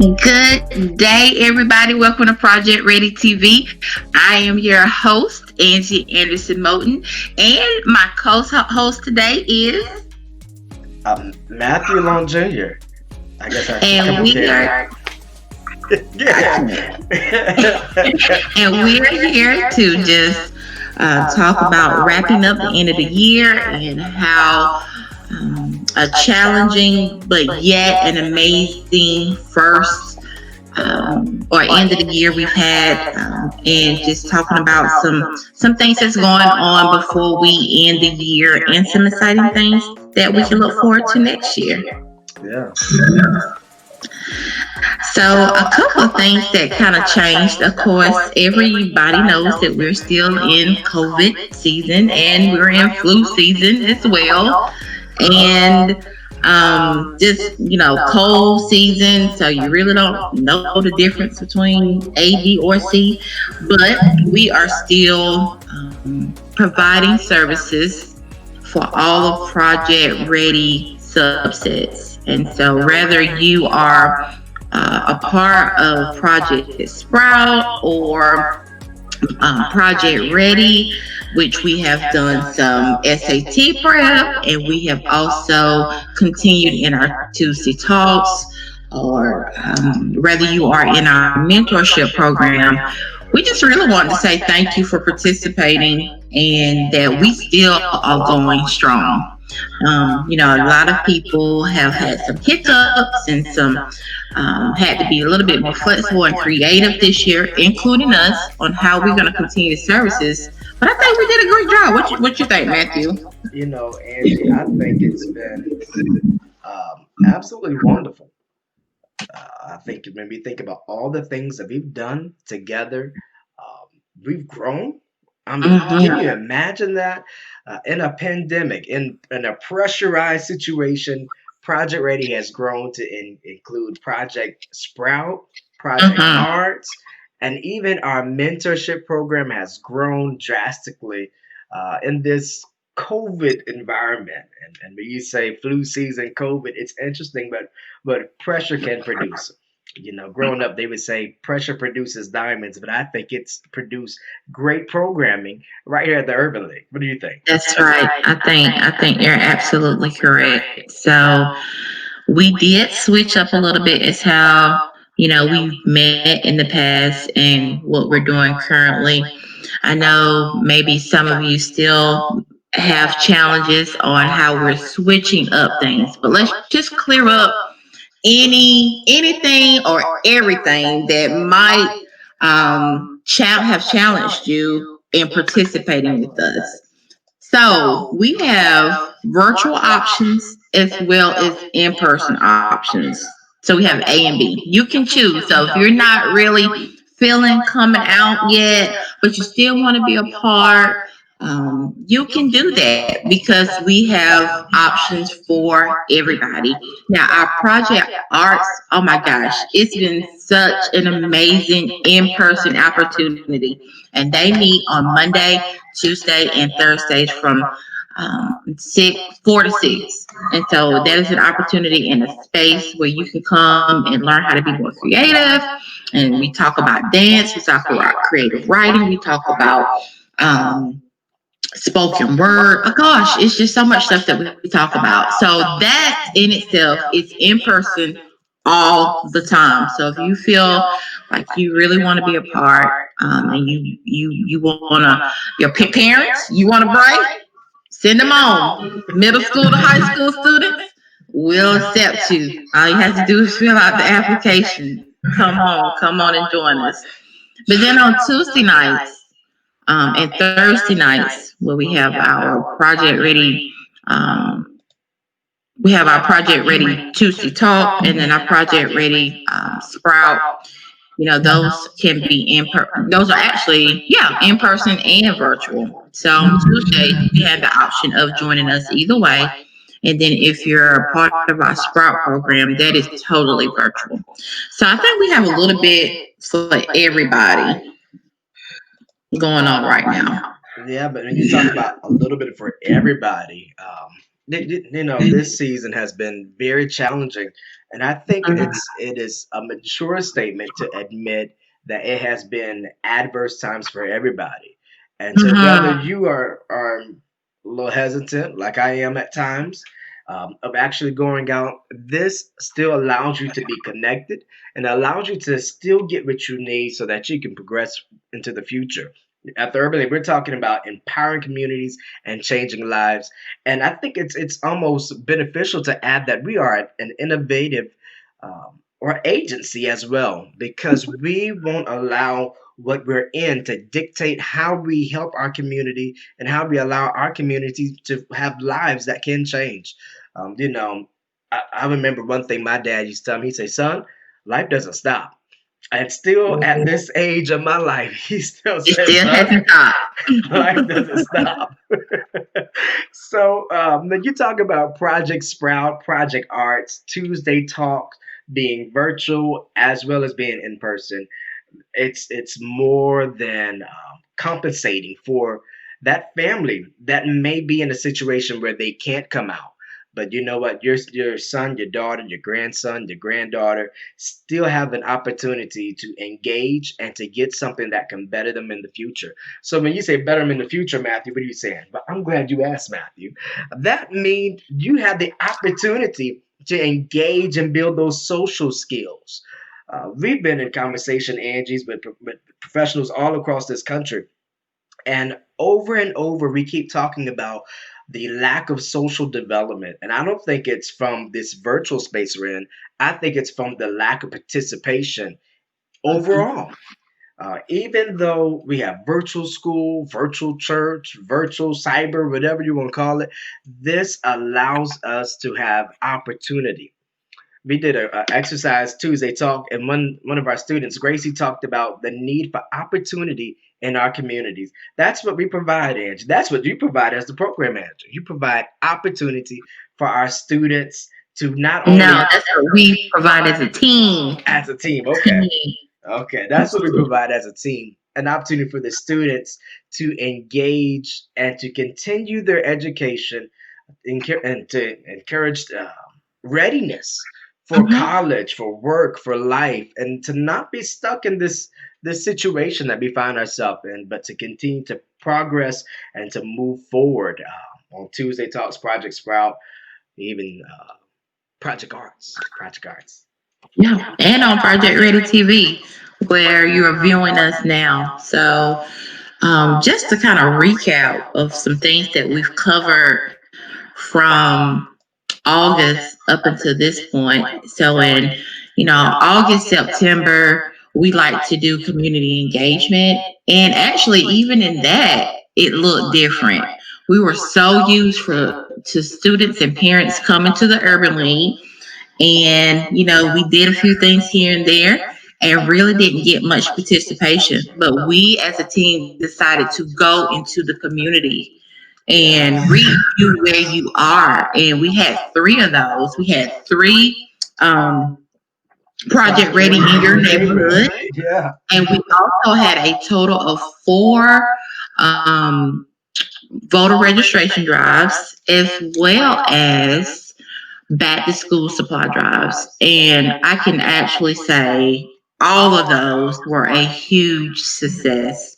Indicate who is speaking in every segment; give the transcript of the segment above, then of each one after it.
Speaker 1: Good day, everybody. Welcome to Project Ready TV. I am your host, Angie Anderson-Moton, and my co-host today is,
Speaker 2: Matthew Long Jr. I guess I should
Speaker 1: and we
Speaker 2: communicate
Speaker 1: are,
Speaker 2: that. Yeah.
Speaker 1: and we are here to just talk about wrapping up the end of the year and how a challenging but yet an amazing first or end of the year we've had, and just talking about some things that's going on before we end the year and some exciting things that we can look forward to next year.
Speaker 2: Yeah.
Speaker 1: So a couple of things that kind of changed. Of course, everybody knows that we're still in COVID season and we're in flu season as well, and just cold season, so you really don't know the difference between A, B, or C, but we are still providing services for all of Project Ready subsets. And so whether you are a part of Project Sprout or Project Ready, which we have done some SAT prep, and we have also continued in our Tuesday talks, or whether you are in our mentorship program. We just really want to say thank you for participating and that we still are going strong. A lot of people have had some hiccups and some had to be a little bit more flexible and creative this year, including us, on how we're going to continue the services. But I think we did a great job. What you think, Matthew?
Speaker 2: Angie, I think it's been absolutely wonderful. I think when we think about all the things that we've done together, we've grown. I mean, can you
Speaker 1: Mm-hmm.
Speaker 2: imagine that? In a pandemic, in a pressurized situation, Project Ready has grown to include Project Sprout, Project
Speaker 1: Mm-hmm.
Speaker 2: Arts, and even our mentorship program has grown drastically in this COVID environment. And when you say flu season, COVID, it's interesting, but pressure can produce. Growing up, they would say pressure produces diamonds, but I think it's produced great programming right here at the Urban League. What do you think?
Speaker 1: That's right. I think you're absolutely correct. So we did switch up a little bit as how we've met in the past and what we're doing currently. I know maybe some of you still have challenges on how we're switching up things, but let's just clear up anything or everything that might have challenged you in participating with us. So we have virtual options as well as in-person options. So we have A and B. You can choose. So if you're not really feeling coming out yet, but you still want to be a part, you can do that because we have options for everybody. Now, our project arts, oh my gosh, it's been such an amazing in-person opportunity. And they meet on Monday, Tuesday, and Thursdays from 4 to 6. And so that is an opportunity in a space where you can come and learn how to be more creative. And we talk about dance, we talk about creative writing, we talk about um, spoken word. Oh gosh, it's just so much stuff that we talk about. So that in itself is in person all the time. So if you feel like you really want to be a part, and you want to, your parents, you want to break, send them on. Middle school to high school students, we'll accept you. All you have to do is fill out the application. Come on and join us. But then on Tuesday nights, and Thursday nights, where um, we have our Project Ready Tuesday Talk, and then our Project Ready Sprout. Those can be those are actually, yeah, in person and virtual. So on Tuesday, you have the option of joining us either way. And then if you're a part of our Sprout program, that is totally virtual. So I think we have a little bit for everybody going on right now.
Speaker 2: Yeah, but when you talk about a little bit for everybody, This season has been very challenging, and I think it is a mature statement to admit that it has been adverse times for everybody. And so, whether
Speaker 1: Mhm.
Speaker 2: you are a little hesitant, like I am at times, of actually going out, this still allows you to be connected and allows you to still get what you need so that you can progress into the future. At the Urban League, we're talking about empowering communities and changing lives. And I think it's almost beneficial to add that we are an innovative or agency as well, because we won't allow what we're in to dictate how we help our community and how we allow our community to have lives that can change. Um, you know, I remember one thing my dad used to tell me. He'd say, "Son, life doesn't stop." And still at this age of my life, he still
Speaker 1: It
Speaker 2: says,
Speaker 1: still
Speaker 2: "Son,
Speaker 1: hasn't stopped.
Speaker 2: life doesn't stop." So when you talk about Project Sprout, Project Arts, Tuesday Talk being virtual as well as being in person, it's more than compensating for that family that may be in a situation where they can't come out. But you know what? Your son, your daughter, your grandson, your granddaughter still have an opportunity to engage and to get something that can better them in the future. So when you say better them in the future, Matthew, what are you saying? But I'm glad you asked, Matthew. That means you have the opportunity to engage and build those social skills. We've been in conversation, Angie's, with professionals all across this country. And over, we keep talking about the lack of social development. And I don't think it's from this virtual space we're in. I think it's from the lack of participation overall. Even though we have virtual school, virtual church, virtual cyber, whatever you want to call it, this allows us to have opportunity. We did a exercise Tuesday talk, and one of our students, Gracie, talked about the need for opportunity in our communities. That's what we provide, Angie. That's what you provide as the program manager. You provide opportunity for our students to not
Speaker 1: No,
Speaker 2: only
Speaker 1: that's what we provide as a team.
Speaker 2: as a team. Okay,
Speaker 1: Team.
Speaker 2: okay, that's what we provide as a team. An opportunity for the students to engage and to continue their education and to encourage readiness for
Speaker 1: Mhm.
Speaker 2: college, for work, for life, and to not be stuck in this situation that we find ourselves in, but to continue to progress and to move forward. On Tuesday Talks, Project Sprout, even Project Arts, Project Arts.
Speaker 1: Yeah, and on Project Ready TV, where you're viewing us now. So, just to kind of recap of some things that we've covered from August up until this point. So, in August, September, we like to do community engagement, and actually, even in that, it looked different. We were so used to students and parents coming to the Urban League, and, we did a few things here and there and really didn't get much participation. But we as a team decided to go into the community and reach you where you are. And we had three of those. We had three um, Project
Speaker 2: Project
Speaker 1: Ready
Speaker 2: Ready
Speaker 1: in
Speaker 2: in
Speaker 1: your
Speaker 2: your
Speaker 1: neighborhood.
Speaker 2: neighborhood. Yeah.
Speaker 1: And we also had a total of four um, voter registration drives, as well as back to school supply drives. And I can actually say all of those were a huge success.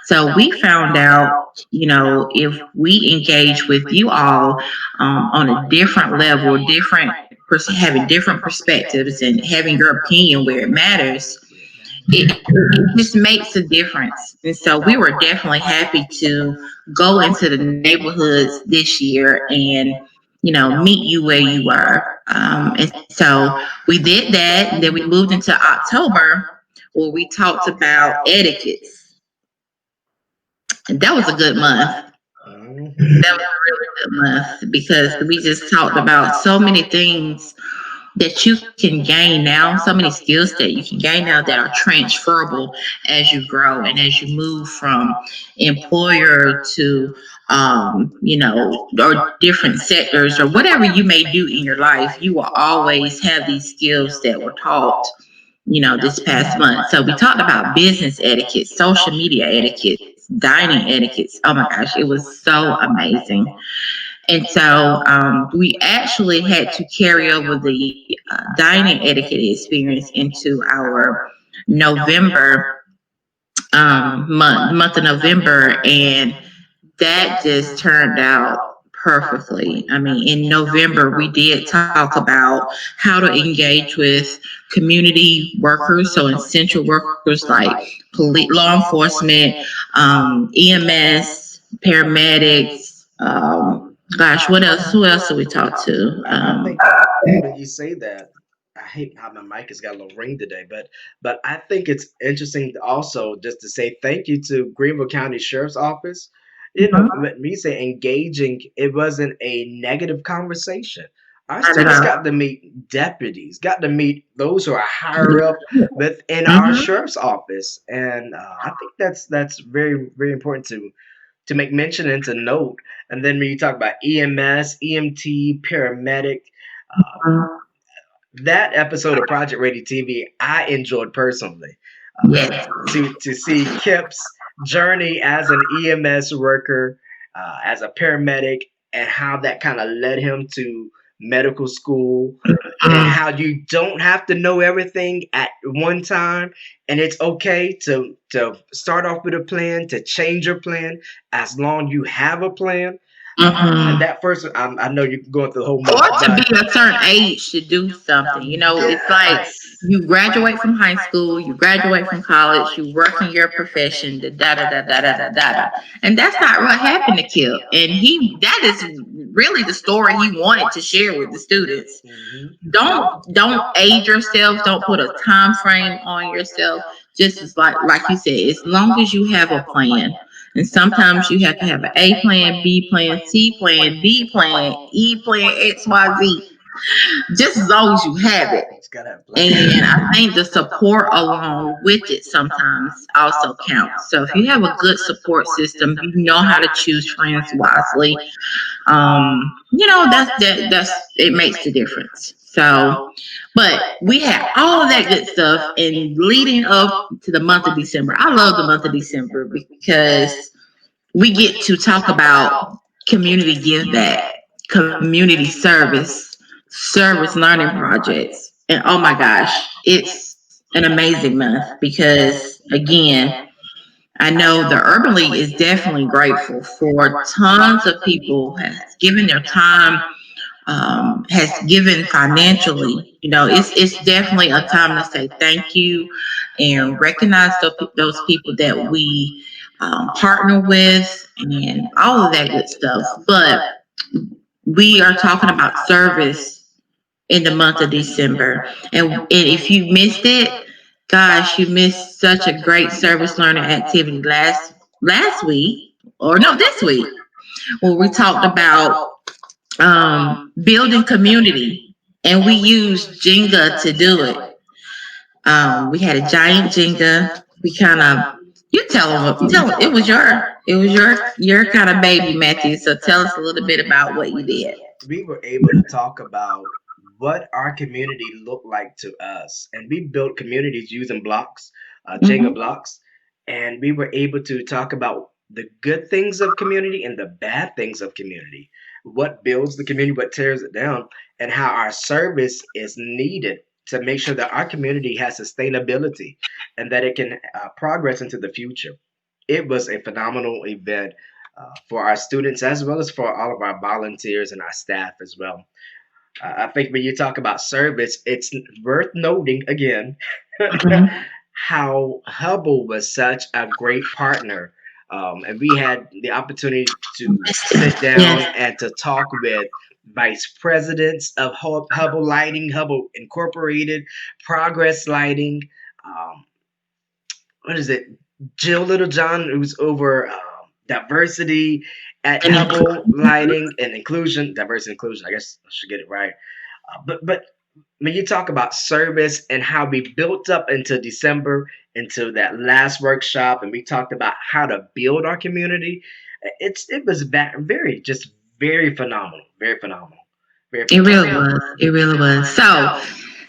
Speaker 1: So we found out, if we engage with you all on a different level, having different perspectives and having your opinion where it matters, it just makes a difference. And so we were definitely happy to go into the neighborhoods this year and, meet you where you were. And so we did that. And then we moved into October where we talked about etiquettes. And that was a good month. That was
Speaker 2: Mhm.
Speaker 1: a really good month because we just talked about so many things that you can gain now, so many skills that you can gain now that are transferable as you grow and as you move from employer to, or different sectors or whatever you may do in your life. You will always have these skills that were taught, this past month. So we talked about business etiquette, social media etiquettes, dining etiquettes. Oh my gosh, it was so amazing. And so we actually had to carry over the dining etiquette experience into our November month, the month of November, and that just turned out perfectly. I mean, in November, we did talk about how to engage with community workers, so essential workers like police, law enforcement, EMS, paramedics. Gosh, what else? Who else did we talk to?
Speaker 2: I think when you say that, I hate how my mic has got a little ring today, but I think it's interesting also just to say thank you to Greenville County Sheriff's Office. You know,
Speaker 1: Mhm.
Speaker 2: let me say engaging. It wasn't a negative conversation. Our
Speaker 1: Not at
Speaker 2: students
Speaker 1: all.
Speaker 2: got to meet deputies, got to meet those who are higher up within our
Speaker 1: Mhm.
Speaker 2: sheriff's office, and I think that's very very important to make mention and to note. And then when you talk about EMS, EMT, paramedic, uh, that episode of Project Ready TV, I enjoyed personally.
Speaker 1: Yes.
Speaker 2: To see Kip's journey as an EMS worker, as a paramedic, and how that kind of led him to medical school, and
Speaker 1: Mm.
Speaker 2: how you don't have to know everything at one time, and it's okay to start off with a plan, to change your plan as long you have a plan. And
Speaker 1: Mhm.
Speaker 2: that first, I know you're going through the whole
Speaker 1: Or
Speaker 2: month,
Speaker 1: to
Speaker 2: but
Speaker 1: be a certain age to do something. You know, it's like
Speaker 2: yes.
Speaker 1: you graduate from high school, you graduate from college, you work in your profession, da da da da da da da da. And that's not what happened to Kip. And that is really the story he wanted to share with the students.
Speaker 2: Mhm.
Speaker 1: Don't age yourself, don't put a time frame on yourself. Just as like you said, as long as you have a plan. And sometimes you have to have an A plan, B plan, C plan, D plan, E plan, XYZ, just as long as you have it.
Speaker 2: It's gotta have
Speaker 1: And I
Speaker 2: plan.
Speaker 1: think the support along with it sometimes also counts. So if you have a good support system, you know how to choose friends wisely. That's it makes the difference. So, but we had all of that good stuff in leading up to the month of December. I love the month of December because we get to talk about community give back, community service learning projects. And oh my gosh, it's an amazing month because again, I know the Urban League is definitely grateful for tons of people has given their time, has given financially. You know, it's definitely a time to say thank you and recognize those people that we partner with and all of that good stuff. But we are talking about service in the month of December. And if you missed it, gosh, you missed such a great service learning activity last week, or no, this week, where we talked about building community, and we used Jenga to do it. We had a giant Jenga. We kind of you tell them it was your kind of baby, Matthew. So tell us a little bit about what you did.
Speaker 2: We were able to talk about what our community looked like to us, and we built communities using blocks, Jenga
Speaker 1: Hmm.
Speaker 2: blocks, and we were able to talk about the good things of community and the bad things of community, what builds the community, what tears it down, and how our service is needed to make sure that our community has sustainability and that it can progress into the future. It was a phenomenal event for our students as well as for all of our volunteers and our staff as well. I think when you talk about service, it's worth noting again
Speaker 1: Hmm.
Speaker 2: how Hubble was such a great partner. And we had the opportunity to sit down
Speaker 1: Yes.
Speaker 2: and to talk with vice presidents of Hubble Lighting, Hubble Incorporated, Progress Lighting. Um, what is it? Jill Littlejohn, who's over diversity at
Speaker 1: And
Speaker 2: Hubble Lighting and inclusion, diversity and inclusion. I guess I should get it right. But when you talk about service and how we built up into December, into that last workshop, and we talked about how to build our community, it was very just very phenomenal, very
Speaker 1: it really
Speaker 2: phenomenal.
Speaker 1: was. It really was. So,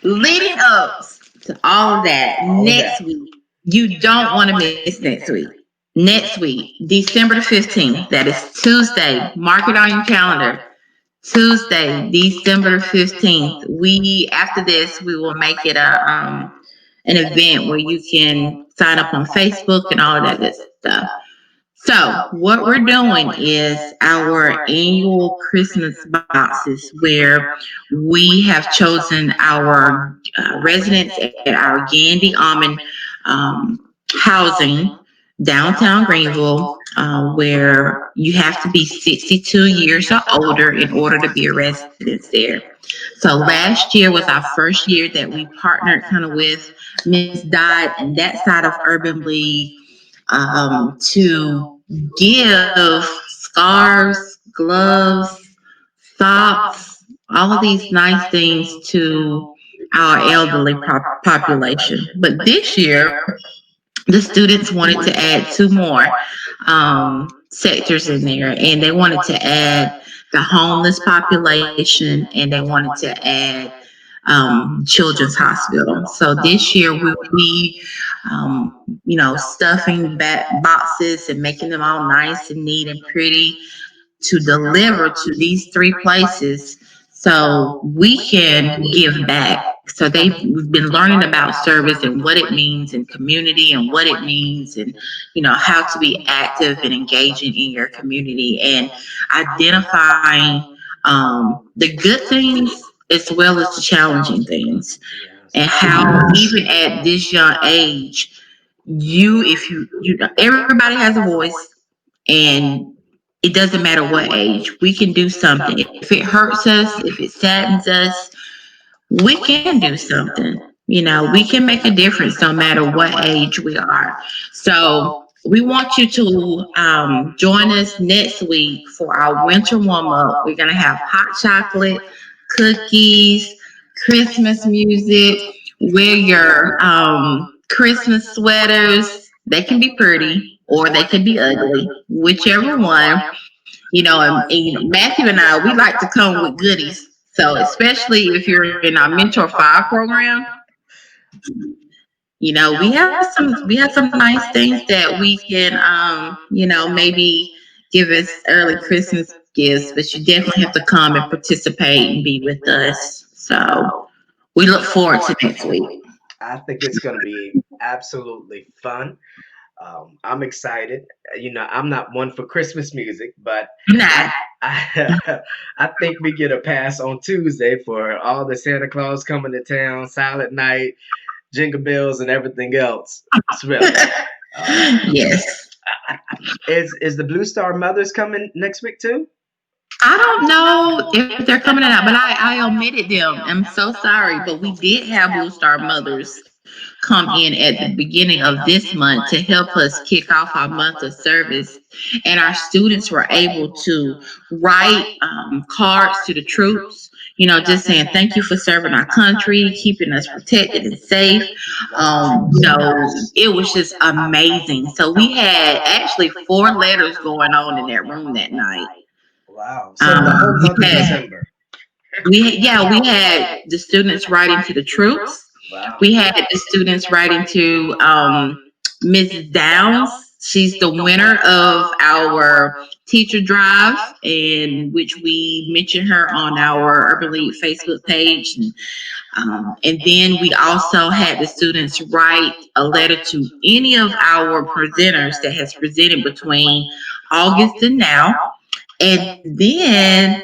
Speaker 1: leading up to all of that
Speaker 2: All of that.
Speaker 1: next week, you don't want to miss next week. Next week, December the 15th, that is Tuesday. Mark it on your calendar. Tuesday, December the 15th. We after this, we will make it a an event where you can sign up on Facebook and all of that good stuff. So, what we're doing is our annual Christmas boxes where we have chosen our residents at our Gandy Almond um, housing downtown Greenville, where you have to be 62 years or older in order to be a resident there. So last year was our first year that we partnered kind of with Miss Dodd and that side of Urban League to give scarves, gloves, socks, all of these nice things to our elderly population. But this year, the students wanted to add two more sectors in there, and they wanted to add the homeless population, and they wanted to add children's hospital. So this year we'll be, stuffing boxes and making them all nice and neat and pretty to deliver to these three places so we can give back. So we've been learning about service and what it means in community and what it means and how to be active and engaging in your community and identifying the good things as well as the challenging things and
Speaker 2: Yes.
Speaker 1: how even at this young age if you everybody has a voice and it doesn't matter what age. We can do something. If it hurts us, if it saddens us, we can do something. We can make a difference no matter what age we are. So we want you to join us next week for our winter warm up. We're going to have hot chocolate, cookies, Christmas music. Wear your Christmas sweaters. They can be pretty or they can be ugly, whichever one. And Matthew and I, we like to come with goodies. So especially if you're in our Mentor 5 program, we have some nice things that we can maybe give as early Christmas gifts, but you definitely have to come and participate and be with us. So we look forward to next week.
Speaker 2: I think it's going to be absolutely fun. I'm excited. I'm not one for Christmas music, but
Speaker 1: Nah.
Speaker 2: I, I think we get a pass on Tuesday for all the Santa Claus coming to town, Silent Night, Jingle Bells, and everything else. It's really.
Speaker 1: Yes.
Speaker 2: Is the Blue Star Mothers coming next week too?
Speaker 1: I don't know if they're coming or not, but I omitted them. I'm so sorry, but we did have Blue Star Mothers come in at the beginning of this month to help us kick off our month of service. And our students were able to write cards to the troops, just saying thank you for serving our country, keeping us protected and safe. It was just amazing. So we had actually 4 letters going on in that room that night.
Speaker 2: Wow. So the whole month of December.
Speaker 1: We had the students writing to the troops.
Speaker 2: Wow.
Speaker 1: We had the students writing to Mrs. Downs. She's the winner of our teacher drive, in which we mention her on our Urban League Facebook page. And then we also had the students write a letter to any of our presenters that has presented between August and now. And then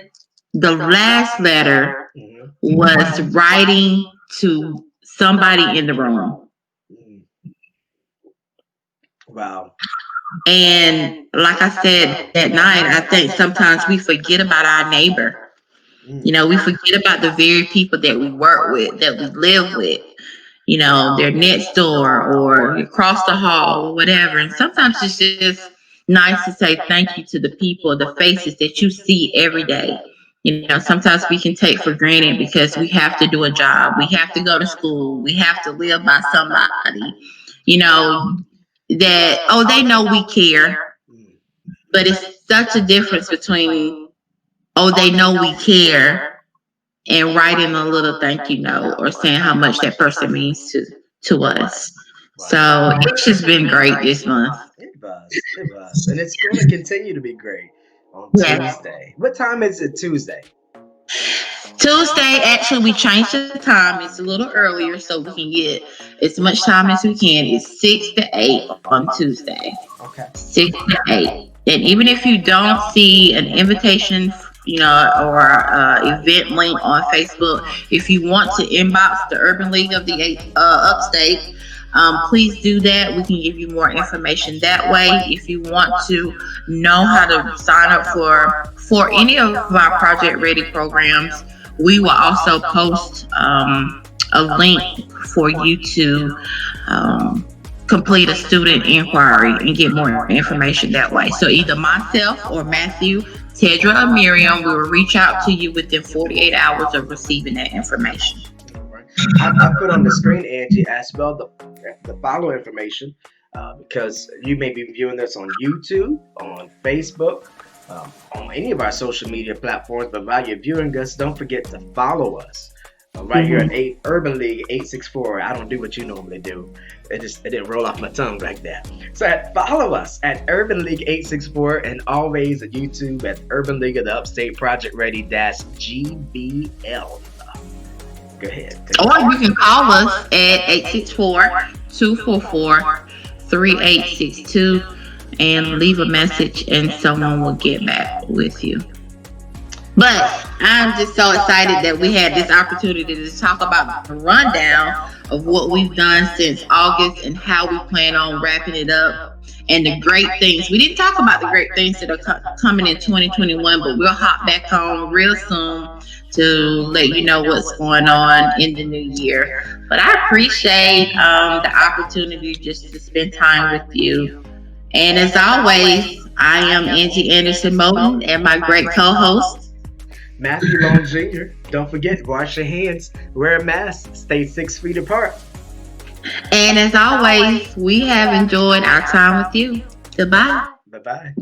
Speaker 1: the last letter
Speaker 2: Mhm.
Speaker 1: was writing to somebody in the room.
Speaker 2: Mm. Wow.
Speaker 1: And like I said that night, I think sometimes we forget about our neighbor.
Speaker 2: Mm.
Speaker 1: We forget about the very people that we work with, that we live with. They're next door or across the hall or whatever. And sometimes it's just nice to say thank you to the people, the faces that you see every day. Sometimes we can take for granted because we have to do a job, we have to go to school, we have to live by somebody, you know, that, oh, they know we care,
Speaker 2: Mm.
Speaker 1: but it's such a difference between, oh, they know we care and writing a little thank you note or saying how much that person means to us.
Speaker 2: Wow.
Speaker 1: So it's just been great this month.
Speaker 2: It was. And it's going to continue to be great on
Speaker 1: Yes.
Speaker 2: Tuesday. What time is it Tuesday?
Speaker 1: Tuesday, actually, we changed the time. It's a little earlier so we can get as much time as we can. It's 6 to 8 on Tuesday.
Speaker 2: Okay.
Speaker 1: 6 to 8. And even if you don't see an invitation, or event link on Facebook, if you want to inbox the Urban League of the Upstate, please do that. We can give you more information that way. If you want to know how to sign up for any of our Project Ready programs, we will also post a link for you to complete a student inquiry and get more information that way. So either myself or Matthew, Tedra, or Miriam will reach out to you within 48 hours of receiving that information.
Speaker 2: All right. I put on the screen, Angie, as well the follow information because you may be viewing this on YouTube, on Facebook, on any of our social media platforms. But while you're viewing us, don't forget to follow us right here at Urban League 864. I don't do what you normally do. It didn't roll off my tongue like that. So follow us at Urban League 864 and always at YouTube at Urban League of the Upstate Project Ready GBL. Go ahead.
Speaker 1: Or you can call us at 864-244-3862 and leave a message and someone will get back with you. But I'm just so excited that we had this opportunity to talk about the rundown of what we've done since August and how we plan on wrapping it up and the great things. We didn't talk about the great things that are coming in 2021, but we'll hop back on real soon to let you know what's going on in the new year. But I appreciate the opportunity just to spend time with you. And as always, I am Angie Anderson-Moton and my great co-host,
Speaker 2: Matthew Long Jr. Don't forget, wash your hands, wear a mask, stay 6 feet apart.
Speaker 1: And as always, we have enjoyed our time with you. Goodbye.
Speaker 2: Bye-bye.